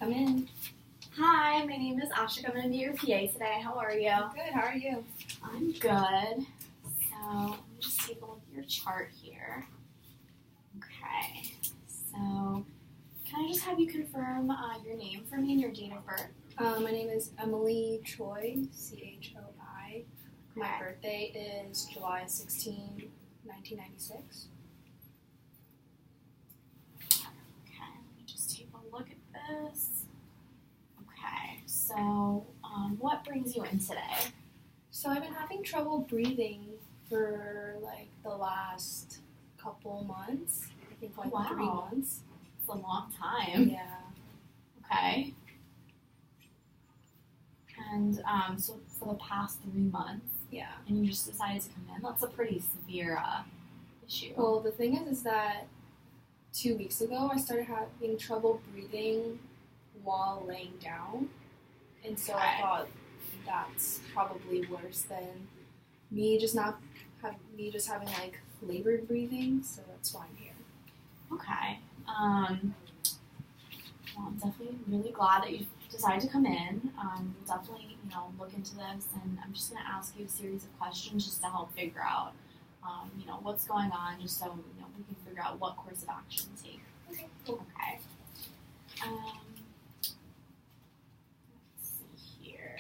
Come in. Hi, my name is Asha. I'm going to be your PA today. How are you? Good, how are you? I'm good. So, let me just take a look at your chart here. Okay. So, can I just have you confirm your name for me and your date of birth? My name is Emily Choi, CHOI. My Okay. birthday is July 16, 1996. Okay, let me just take a look at this. Okay, so what brings you in today? So I've been having trouble breathing for like the last couple months. I think like Wow. 3 months. It's a long time. Yeah. Okay. And so for the past 3 months, Yeah. and you just decided to come in, that's a pretty severe issue. Well, the thing is that 2 weeks ago I started having trouble breathing while laying down. And so I Okay. thought that's probably worse than me just having like labored breathing, so that's why I'm here. Okay. Well, I'm definitely really glad that you decided to come in. We'll definitely, look into this, and I'm just going to ask you a series of questions just to help figure out, what's going on, just so, we can figure out what course of action to take. Okay, cool. Okay. Let's see here.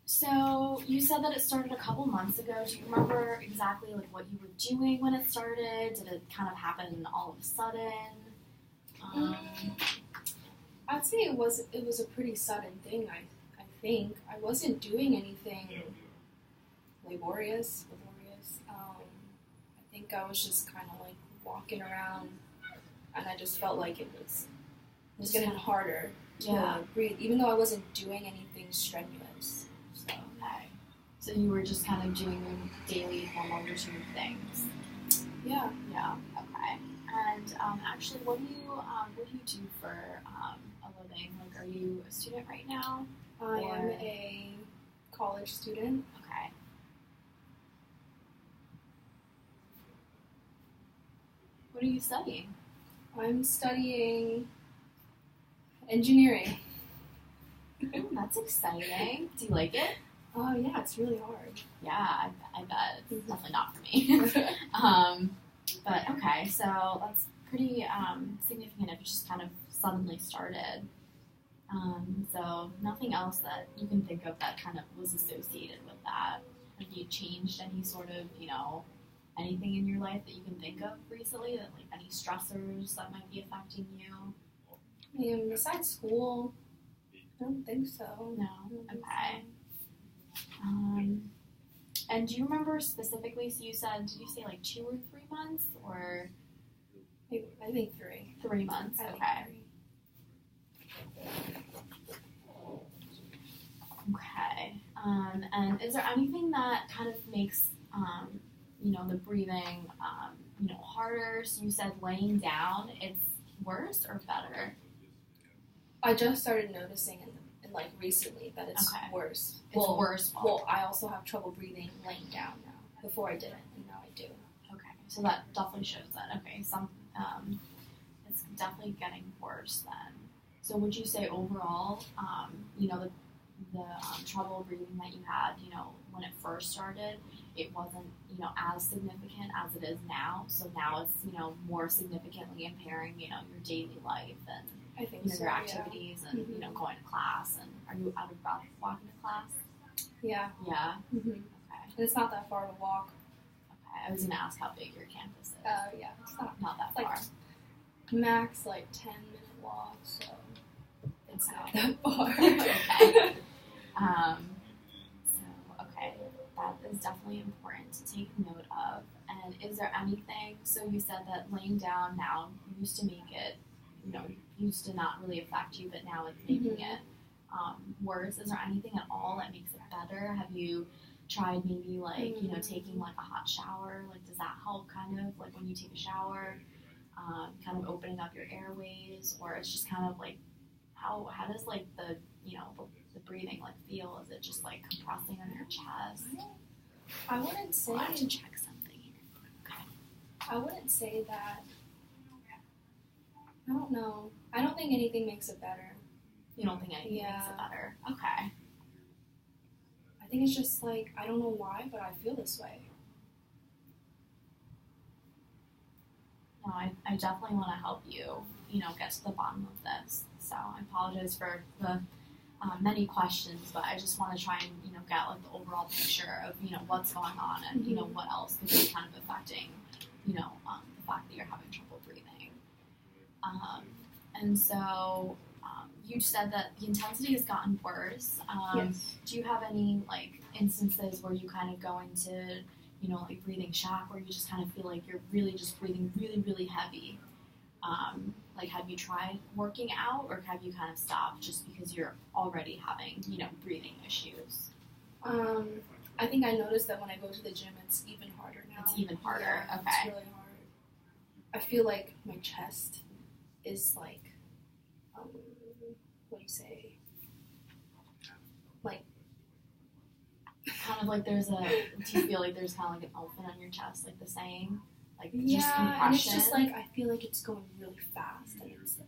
So you said that it started a couple months ago. Do you remember exactly like what you were doing when it started? Did it kind of happen all of a sudden? I'd say it was a pretty sudden thing. I think I wasn't doing anything laborious. I think I was just kind of like walking around, and I just felt like it was getting harder to breathe, even though I wasn't doing anything strenuous. So. Okay. So you were just kind of doing your daily normal routine things. Yeah. Yeah. Okay. And actually, what do you do for a living? Like, are you a student right now? I am a college student. Okay. What are you studying? I'm studying engineering. Oh, that's exciting. Do you like it? Oh yeah, it's really hard. Yeah, I bet. It's definitely not for me. But okay, so that's pretty significant if it just kind of suddenly started. So nothing else that you can think of that kind of was associated with that. Have you changed any sort of, anything in your life that you can think of recently, that like any stressors that might be affecting you? I mean, besides school, I don't think so. No? Okay. And do you remember specifically, so you said, did you say like 2 or 3 months, or? I think 3. 3 months, I think okay. 3. Okay. And is there anything that kind of makes, the breathing, harder? So you said laying down, it's worse or better? I just started noticing in like recently that it's worse. It's worse. Well, I also have trouble breathing laying down now. Before I didn't, and now I do. Okay. So that definitely shows that. Okay. It's definitely getting worse then. So would you say overall, the trouble breathing that you had, when it first started, it wasn't, as significant as it is now. So now it's, more significantly impairing, your daily life and I think your activities and, going to class. And are you out of breath walking to class? Yeah. Yeah. Mm-hmm. Okay. And it's not that far to walk. Okay. I was gonna ask how big your campus is. Yeah. It's not that far. Max 10-minute walk, so it's not that far. Okay. Okay, that is definitely important to take note of. And is there anything, so you said that laying down now used to make it, used to not really affect you, but now it's making it worse. Is there anything at all that makes it better? Have you tried maybe like, taking like a hot shower? Like, does that help kind of like when you take a shower, kind of opening up your airways? Or it's just kind of like, how does like the breathing like feel? Is it just like compressing on your chest? I wouldn't say. I have to check something. Okay. I wouldn't say that. I don't know. I don't think anything makes it better. You don't think anything makes it better? Okay. I think it's just like, I don't know why, but I feel this way. No, I definitely want to help you, get to the bottom of this. So I apologize for the many questions, but I just want to try and, get like the overall picture of, what's going on and, what else could be kind of affecting, the fact that you're having trouble breathing. And so you said that the intensity has gotten worse. Yes. Do you have any like instances where you kind of go into, like breathing shock, where you just kind of feel like you're really just breathing really, really heavy? Like, have you tried working out, or have you kind of stopped just because you're already having, breathing issues? I think I noticed that when I go to the gym, it's even harder now. It's even harder. Yeah, okay. It's really hard. I feel like my chest is like, what do you say? Like, kind of like there's a. Do you feel like there's kind of like an elephant on your chest, like the saying? Like just compression? And it's just like, I feel like it's going really fast, and it's like,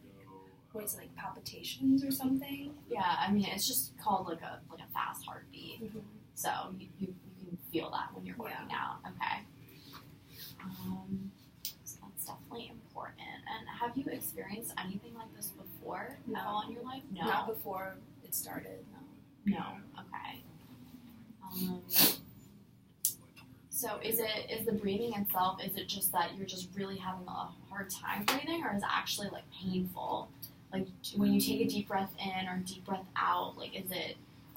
what is it, like palpitations or something? Yeah, I mean, it's just called like a fast heartbeat. Mm-hmm. So you can feel that when you're working out. Okay. So that's definitely important. And have you experienced anything like this before No. at all in your life? No. Not before it started, no. No. Okay. So is the breathing itself, is it just that you're just really having a hard time breathing, or is it actually like painful? Like when you take a deep breath in or deep breath out, like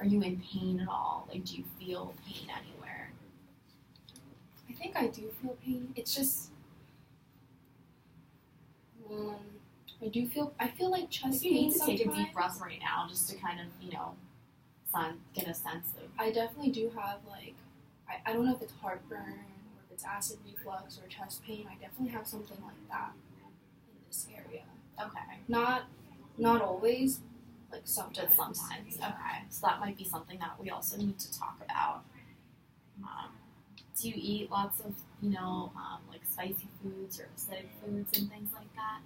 are you in pain at all? Like do you feel pain anywhere? I think I do feel pain. It's just, I feel like chest you pain need to sometimes. take a deep breath right now just to kind of, get a sense of. I definitely do have like, I don't know if it's heartburn or if it's acid reflux or chest pain. I definitely have something like that in this area. Okay. Not always, like sometimes. Just sometimes. Okay. So that might be something that we also need to talk about. Do you eat lots of, like spicy foods or acidic foods and things like that?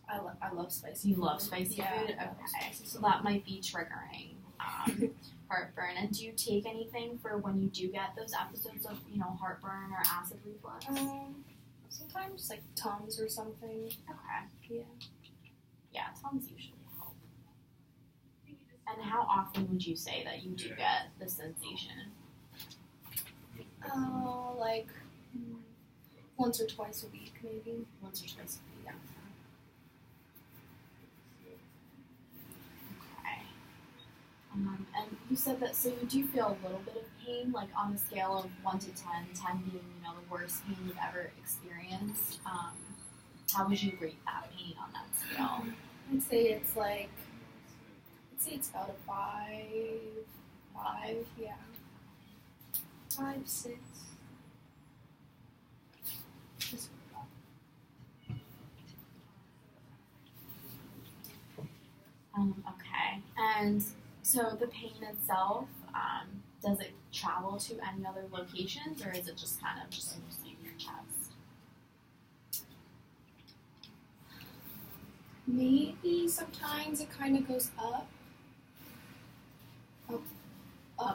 I love spicy. You love spicy food? Okay. So that might be triggering heartburn. And do you take anything for when you do get those episodes of, heartburn or acid reflux? Sometimes like Tums or something. Okay. Yeah. Yeah, Tums usually help. And how often would you say that you do get the sensation? Like once or twice a week, maybe. Once or twice a week. Yeah. Okay. And you said that, so you do feel a little bit of pain, like on a scale of 1 to 10, 10 being, the worst pain you've ever experienced. How would you rate that pain on that scale? I'd say it's like, it's about a 5, yeah. 5, 6. Okay. And so the pain itself, does it travel to any other locations, or is it just kind of just mostly in your chest? Maybe sometimes it kind of goes up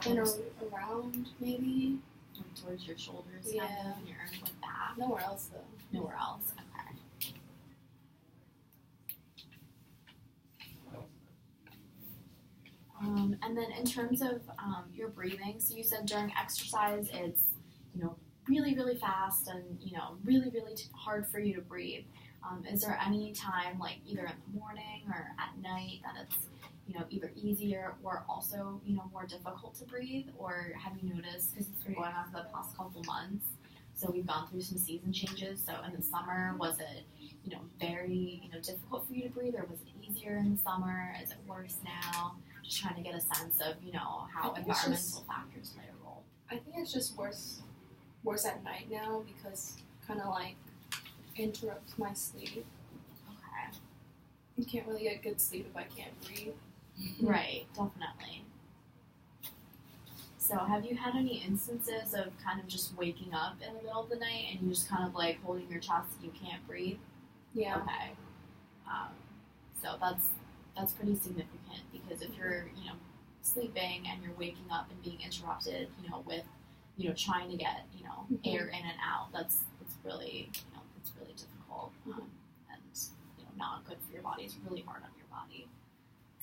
and around, maybe. Like towards your shoulders, Yeah. kind of, and your like that. Nowhere else though. Nowhere else. Okay. And then in terms of your breathing, so you said during exercise it's, really, really fast and, really, really hard for you to breathe. Is there any time, like either in the morning or at night, that it's, either easier or also, more difficult to breathe? Or have you noticed, because it's been going on for the past couple months, so we've gone through some season changes, so in the summer, was it, very, difficult for you to breathe, or was it easier in the summer? Is it worse now? Just trying to get a sense of, how environmental factors play a role. I think it's just worse at night now, because kind of like interrupts my sleep. Okay. You can't really get good sleep if I can't breathe. Right, definitely. So have you had any instances of kind of just waking up in the middle of the night and you just kind of like holding your chest and you can't breathe? Yeah. Okay. So that's pretty significant because if you're, sleeping and you're waking up and being interrupted, with, trying to get, air in and out, it's really, it's really difficult and, not good for your body. It's really hard on your body.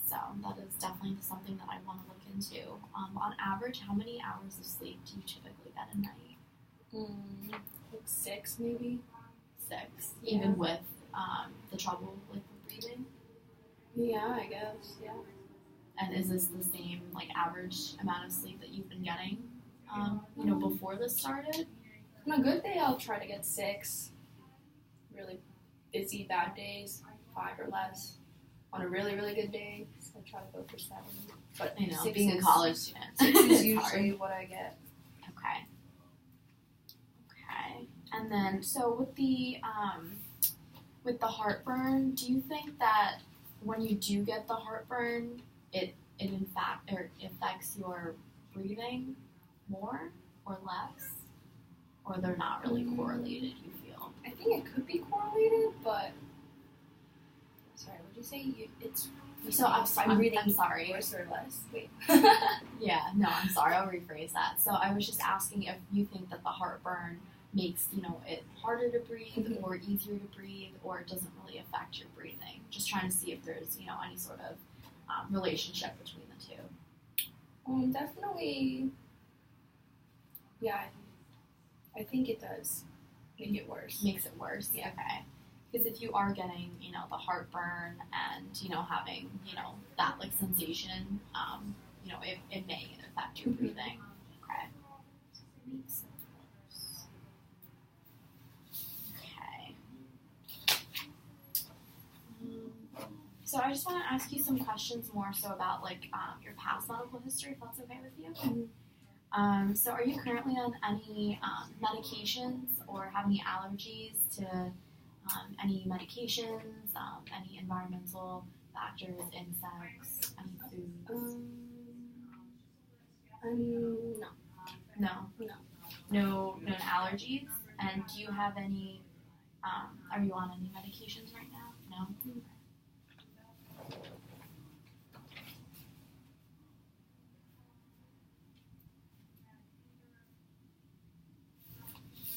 So that is definitely something that I want to look into. On average, how many hours of sleep do you typically get a night? Like 6 maybe. 6, Yeah. Even with the trouble with the breathing? Yeah, I guess, yeah. And is this the same like average amount of sleep that you've been getting, before this started? On a good day, I'll try to get 6. Really busy, bad days, 5 or less. On a really, really good day, I try to go for 7. But I know, 6 being a college student. 6 is it's usually hard. what I get. Okay. And then, so with the heartburn, do you think that when you do get the heartburn, it in fact or affects your breathing more or less, or they're not really correlated? You feel? I think it could be correlated, but sorry, what did you say? It's so I'm breathing. I'm sorry. Worse or less? Wait. Yeah, no, I'm sorry. I'll rephrase that. So I was just asking if you think that the heartburn makes it harder to breathe or easier to breathe, or it doesn't really affect your breathing. Just trying to see if there's any sort of relationship between the two. Definitely. Yeah, I think it does make it worse. Makes it worse. Yeah. Okay. Because if you are getting the heartburn and having that like sensation, it may affect your breathing. Okay. Makes it worse. Okay. So I just want to ask you some questions more so about like your past medical history, if that's okay with you. So are you currently on any medications or have any allergies to any medications, any environmental factors, insects, any foods? No allergies. And do you have any? Are you on any medications right now? No.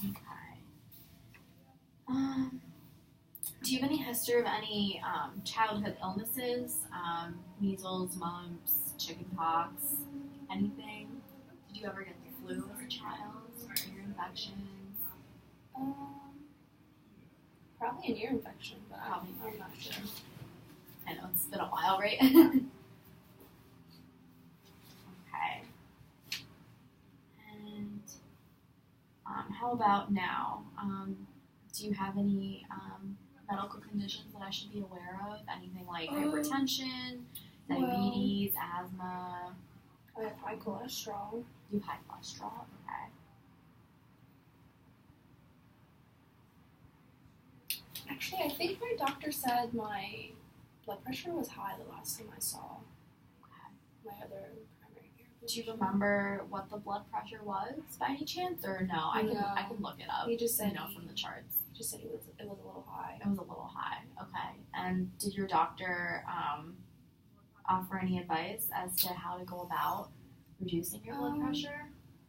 Okay. Do you have any history of any childhood illnesses? Measles, mumps, chickenpox, anything? Did you ever get the flu as a child? Ear infections? Probably an ear infection, but I'm not sure. I know, it's been a while, right? Okay. And how about now? Do you have any medical conditions that I should be aware of? Anything like hypertension, diabetes, asthma? I have high cholesterol. You have high cholesterol? Okay. Actually, I think my doctor said my blood pressure was high the last time I saw my other primary care physician. Do you remember what the blood pressure was by any chance, or no? I can look it up. He just said from the charts. He just said it was a little high. It was a little high. Okay. And did your doctor offer any advice as to how to go about reducing your blood pressure,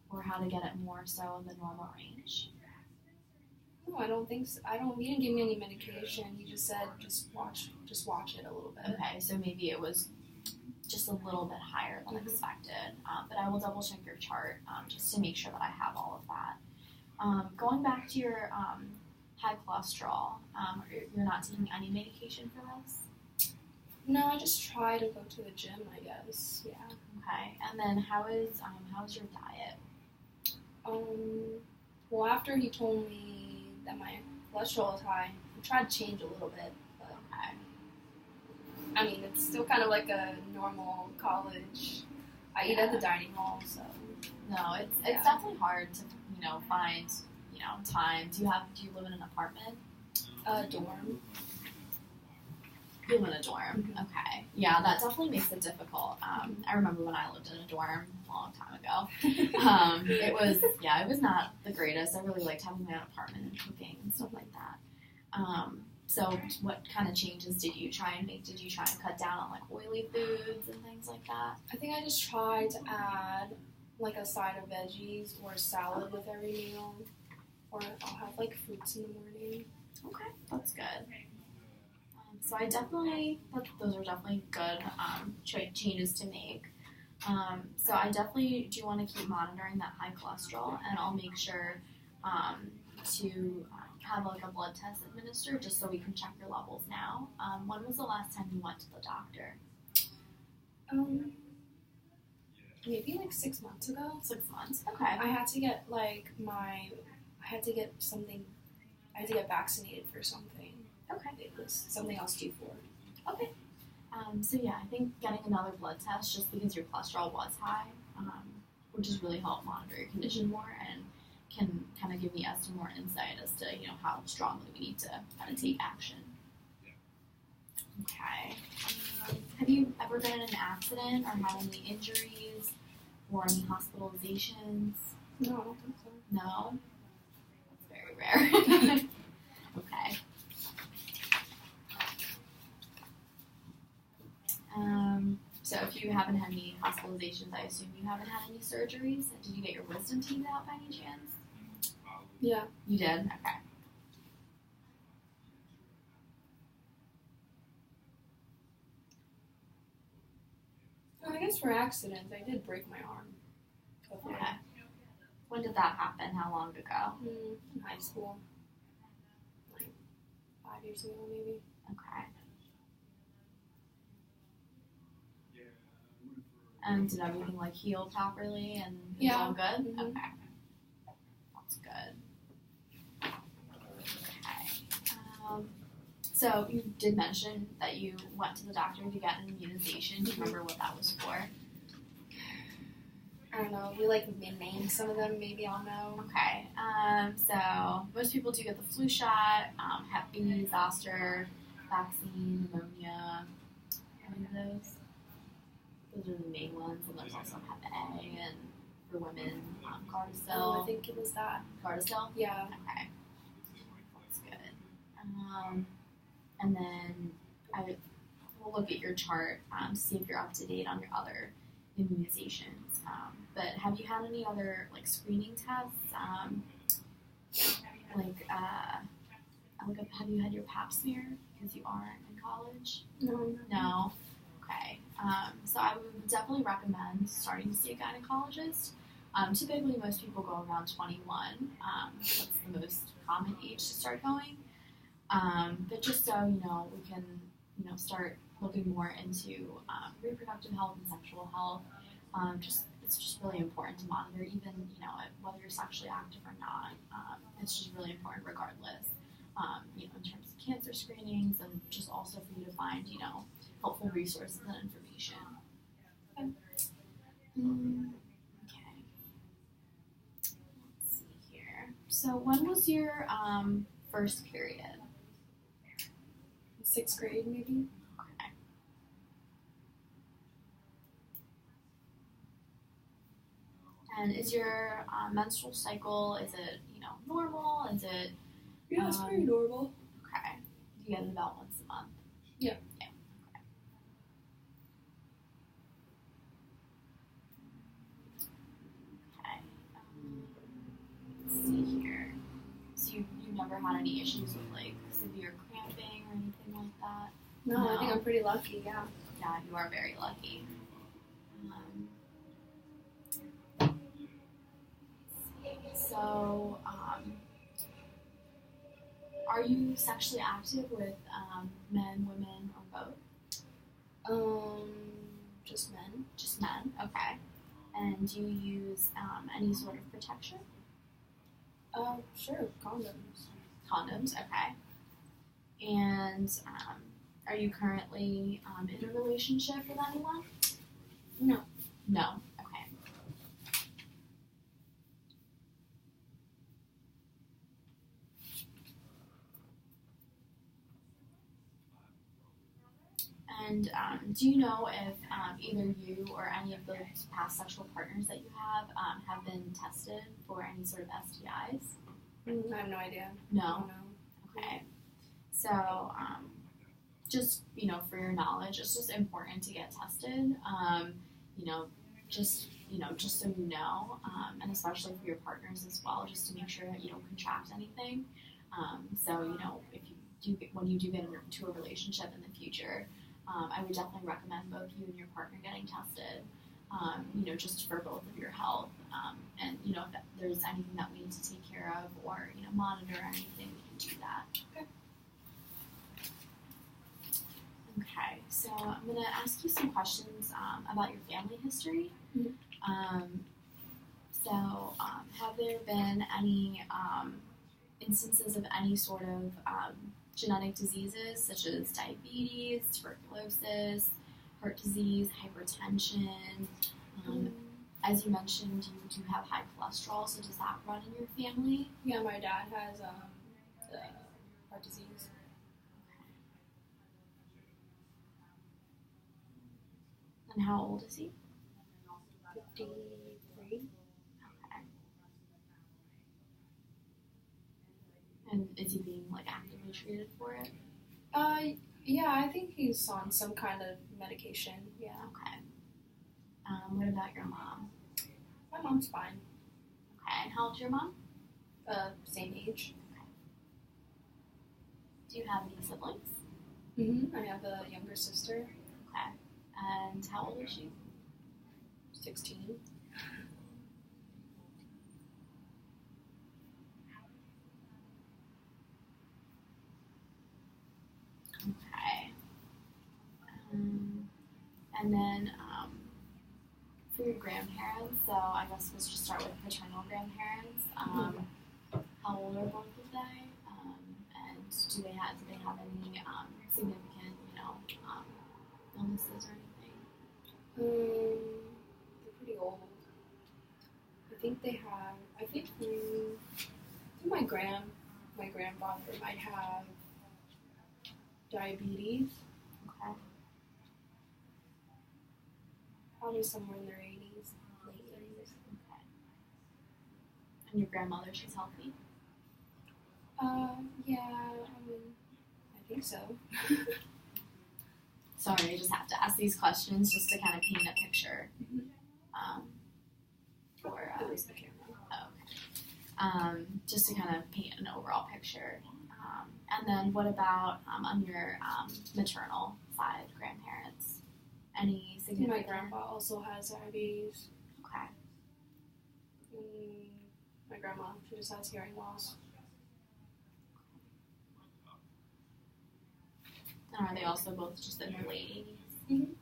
or how to get it more so in the normal range? No, I don't think so. He didn't give me any medication. He just said just watch it a little bit. Okay, so maybe it was just a little bit higher than expected. But I will double check your chart just to make sure that I have all of that. Going back to your high cholesterol, you're not taking any medication for this? No, I just try to go to the gym, I guess. Yeah. Okay, and then how is your diet? Well, after he told me that my cholesterol is high, I tried to change a little bit, but I mean, it's still kind of like a normal college. I eat at the dining hall, so. No, it's definitely hard to find time. Do you live in an apartment? Dorm. You live in a dorm. Okay. Yeah, that definitely makes it difficult. I remember when I lived in a dorm a long time ago. It was not the greatest. I really liked having my own apartment and cooking and stuff like that. So what kind of changes did you try and make? Did you try and cut down on like oily foods and things like that? I think I just tried to add like a side of veggies or a salad with every meal. Or I'll have like fruits in the morning. Okay, that's good. So I definitely, those are definitely good changes to make. So I definitely do want to keep monitoring that high cholesterol, and I'll make sure to have like a blood test administered just so we can check your levels now. When was the last time you went to the doctor? Maybe like 6 months ago. 6 months. Okay. I had to get vaccinated for something. Okay. It was something else due for. Okay. So yeah, I think getting another blood test just because your cholesterol was high would just really help monitor your condition more and can kind of give me some more insight as to how strongly we need to kind of take action. Okay. Have you ever been in an accident or had any injuries or any hospitalizations? No, I don't think so. No? That's very rare. Okay. So if you haven't had any hospitalizations, I assume you haven't had any surgeries. Did you get your wisdom teeth out by any chance? Yeah. You did? Okay. I guess for accidents, I did break my arm. Okay. When did that happen? How long ago? In high school. Like 5 years ago, maybe. Okay. Did everything heal properly and it's all good? Mm-hmm. Okay. That's good. Okay. So you did mention that you went to the doctor to get an immunization. Do you remember what that was for? I don't know. You name some of them. Maybe I'll know. Okay. So most people do get the flu shot, Hep B, zoster, vaccine, pneumonia. Any of those? Those are the main ones, and there's also Hep A, and for women, Gardasil. Oh, I think it was that. Gardasil? Yeah. Okay. That's good. And then I will look at your chart to see if you're up to date on your other immunizations. But have you had any other screening tests? Have you had your pap smear because you are in college? No. No. Okay. So I would definitely recommend starting to see a gynecologist. Typically, most people go around 21. That's the most common age to start going. But just so we can start looking more into reproductive health and sexual health. It's just really important to monitor, even whether you're sexually active or not. It's just really important regardless. In terms of cancer screenings and just also for you to find helpful resources and information. Okay. Okay. Let's see here. So when was your first period? 6th grade, maybe. Okay. And is your menstrual cycle, is it, normal? Is it... Yeah, it's pretty normal. Okay. You get it about once a month? Yeah. Yeah. Okay. Let's see here. So you've never had any issues with severe cramping or anything like that? No, I think I'm pretty lucky, yeah. Yeah, you are very lucky. So, are you sexually active with men, women, or both? Just men. Just men, okay. And do you use any sort of protection? Sure, condoms. Condoms, okay. And are you currently in a relationship with anyone? No. No, okay. And do you know if either you or any of those past sexual partners that you have been tested for any sort of STIs? I have no idea. No? Okay. So, just, for your knowledge, it's just important to get tested, just so you know, and especially for your partners as well, just to make sure that you don't contract anything. When you do get into a relationship in the future, I would definitely recommend both you and your partner getting tested, just for both of your health. And, if there's anything that we need to take care of or, monitor anything, we can do that. Okay. Okay, so I'm going to ask you some questions about your family history. Mm-hmm. Have there been any instances of any sort of genetic diseases such as diabetes, tuberculosis, heart disease, hypertension? As you mentioned, you do have high cholesterol, so does that run in your family? Yeah, my dad has heart disease. And how old is he? 53. Okay. And is he being actively treated for it? Yeah, I think he's on some kind of medication. Yeah. Okay. What about your mom? My mom's fine. Okay. And how old's your mom? Same age. Okay. Do you have any siblings? Mm-hmm. I have a younger sister. Okay. And how old is she? 16. Okay. And then for your grandparents, so I guess let's just start with paternal grandparents. How old are both of they? And do they have any significant, illnesses or anything? They're pretty old. I think my grandfather might have diabetes. Okay. Probably somewhere in their 80s, late 80s. Okay. And your grandmother, she's healthy? Yeah, I think so. Sorry, I just have to ask these questions just to kind of paint a picture. Who's the camera? Just to kind of paint an overall picture. And then what about on your maternal side, grandparents? Any significant? My grandpa also has diabetes. Okay. My grandma, she just has hearing loss. And are they also both just in their late 80s? Mm-hmm.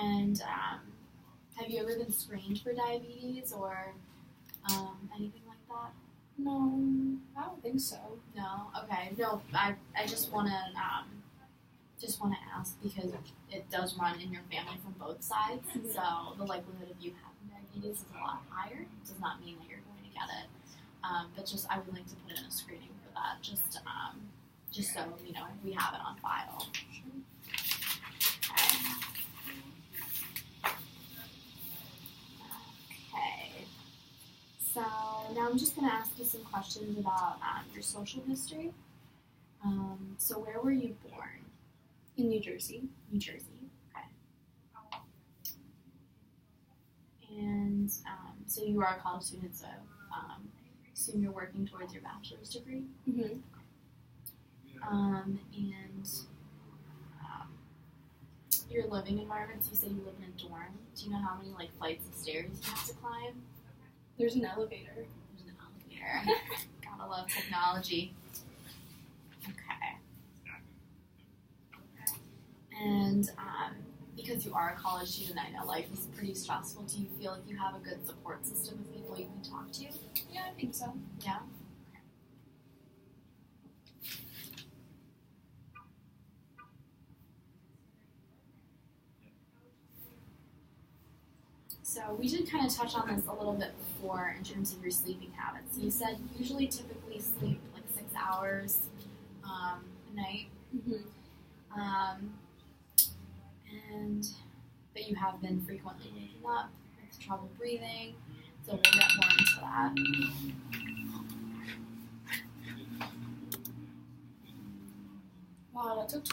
And have you ever been screened for diabetes or anything like that? No, I don't think so. No. Okay. No. I just want to ask because it does run in your family from both sides. Mm-hmm. So the likelihood of you having diabetes is a lot higher. It does not mean that you're going to get it. But just I would like to put in a screening for that. Just so we have it on file. Okay. So now I'm just going to ask you some questions about your social history. So where were you born? In New Jersey. New Jersey. Okay. And so you are a college student, so assume you're working towards your bachelor's degree. Mm-hmm. And your living environments, you said you live in a dorm. Do you know how many flights of stairs you have to climb? There's an elevator. There's an elevator. Gotta love technology. Okay. And because you are a college student, I know life is pretty stressful. Do you feel like you have a good support system of people you can talk to? Yeah, I think so. Yeah? So we did kind of touch on this a little bit before in terms of your sleeping habits. You said you usually typically sleep 6 hours. at night. Mm-hmm. But you have been frequently waking up with trouble breathing, so we'll get more into that. Wow, that took